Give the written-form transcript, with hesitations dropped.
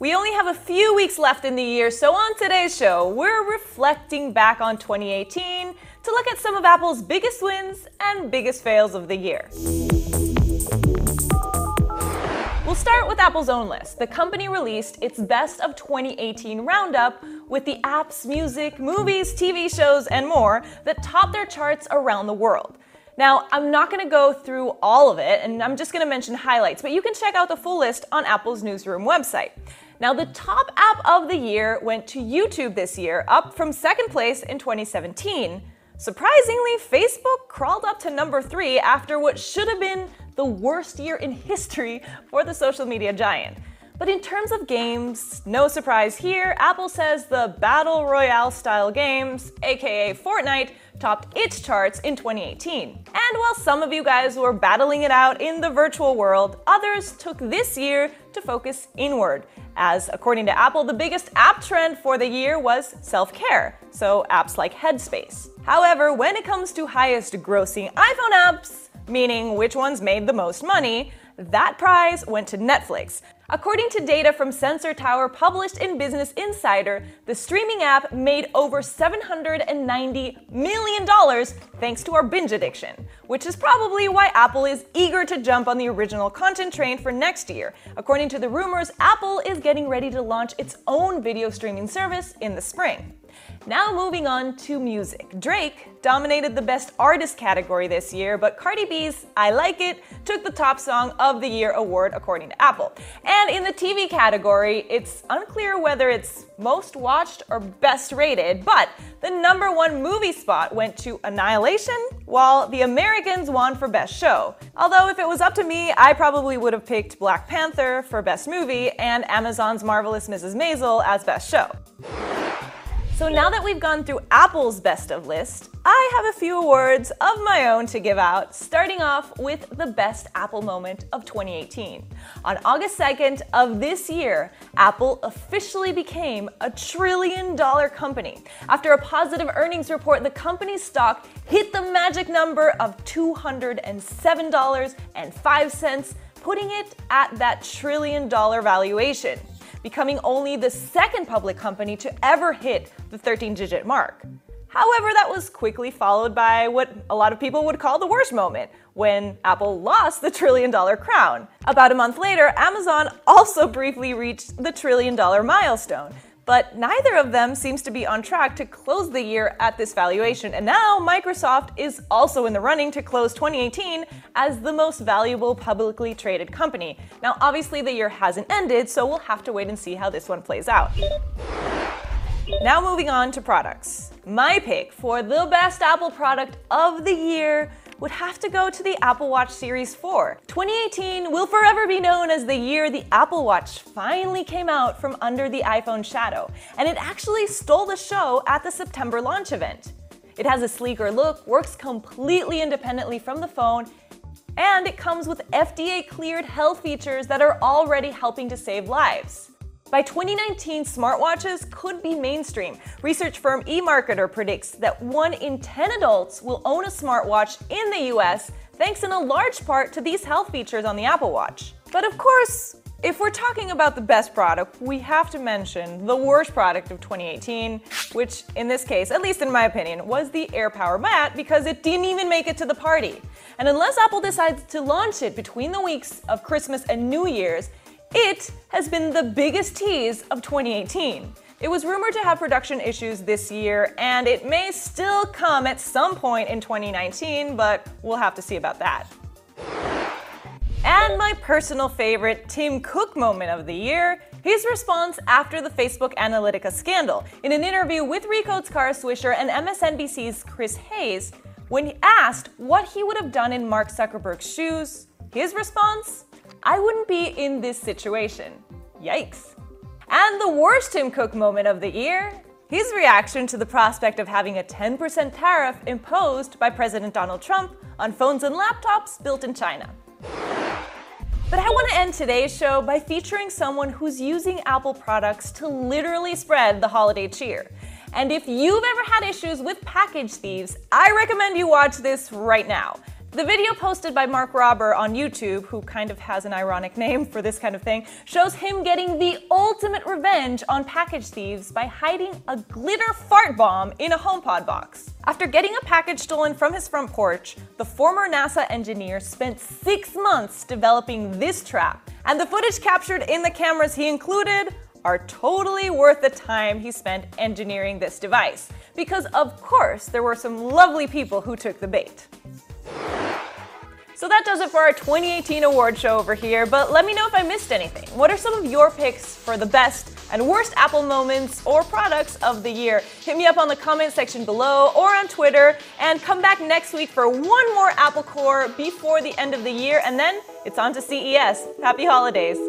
We only have a few weeks left in the year, so on today's show, we're reflecting back on 2018 to look at some of Apple's biggest wins and biggest fails of the year. We'll start with Apple's own list. The company released its Best of 2018 roundup with the apps, music, movies, TV shows, and more that top their charts around the world. Now, I'm not going to go through all of it, and I'm just going to mention highlights, but you can check out the full list on Apple's newsroom website. Now, the top app of the year went to YouTube this year, up from second place in 2017. Surprisingly, Facebook crawled up to number 3 after what should have been the worst year in history for the social media giant. But in terms of games, no surprise here, Apple says the Battle Royale style games, aka Fortnite, topped its charts in 2018. And while some of you guys were battling it out in the virtual world, others took this year to focus inward, as according to Apple, the biggest app trend for the year was self-care, so apps like Headspace. However, when it comes to highest grossing iPhone apps, meaning which ones made the most money, that prize went to Netflix. According to data from Sensor Tower published in Business Insider, the streaming app made over $790 million thanks to our binge addiction, which is probably why Apple is eager to jump on the original content train for next year. According to the rumors, Apple is getting ready to launch its own video streaming service in the spring. Now moving on to music. Drake dominated the Best Artist category this year, but Cardi B's I Like It took the Top Song of the Year award according to Apple. And in the TV category, it's unclear whether it's most watched or best rated, but the #1 movie spot went to Annihilation, while The Americans won for Best Show. Although if it was up to me, I probably would have picked Black Panther for Best Movie and Amazon's Marvelous Mrs. Maisel as Best Show. So now that we've gone through Apple's best of list, I have a few awards of my own to give out, starting off with the best Apple moment of 2018. On August 2nd of this year, Apple officially became a $1 trillion company. After a positive earnings report, the company's stock hit the magic number of $207.05, putting it at that $1 trillion valuation, becoming only the second public company to ever hit the 13-digit mark. However, that was quickly followed by what a lot of people would call the worst moment, when Apple lost the $1 trillion crown. About a month later, Amazon also briefly reached the $1 trillion milestone, but neither of them seems to be on track to close the year at this valuation, and now Microsoft is also in the running to close 2018 as the most valuable publicly traded company. Now, obviously the year hasn't ended, so we'll have to wait and see how this one plays out. Now moving on to products. My pick for the best Apple product of the year would have to go to the Apple Watch Series 4. 2018 will forever be known as the year the Apple Watch finally came out from under the iPhone shadow, and it actually stole the show at the September launch event. It has a sleeker look, works completely independently from the phone, and it comes with FDA-cleared health features that are already helping to save lives. By 2019, smartwatches could be mainstream. Research firm eMarketer predicts that 1 in 10 adults will own a smartwatch in the US, thanks in a large part to these health features on the Apple Watch. But of course, if we're talking about the best product, we have to mention the worst product of 2018, which in this case, at least in my opinion, was the AirPower Mat, because it didn't even make it to the party. And unless Apple decides to launch it between the weeks of Christmas and New Year's, it has been the biggest tease of 2018. It was rumored to have production issues this year, and it may still come at some point in 2019, but we'll have to see about that. And my personal favorite Tim Cook moment of the year, his response after the Facebook Analytica scandal. In an interview with Recode's Kara Swisher and MSNBC's Chris Hayes, when asked what he would have done in Mark Zuckerberg's shoes, his response? I wouldn't be in this situation. Yikes. And the worst Tim Cook moment of the year? His reaction to the prospect of having a 10% tariff imposed by President Donald Trump on phones and laptops built in China. But I want to end today's show by featuring someone who's using Apple products to literally spread the holiday cheer. And if you've ever had issues with package thieves, I recommend you watch this right now. The video posted by Mark Robber on YouTube, who kind of has an ironic name for this kind of thing, shows him getting the ultimate revenge on package thieves by hiding a glitter fart bomb in a HomePod box. After getting a package stolen from his front porch, the former NASA engineer spent 6 months developing this trap, and the footage captured in the cameras he included are totally worth the time he spent engineering this device, because of course there were some lovely people who took the bait. So that does it for our 2018 award show over here, but let me know if I missed anything. What are some of your picks for the best and worst Apple moments or products of the year? Hit me up on the comment section below or on Twitter, and come back next week for one more Apple Core before the end of the year, and then it's on to CES. Happy holidays!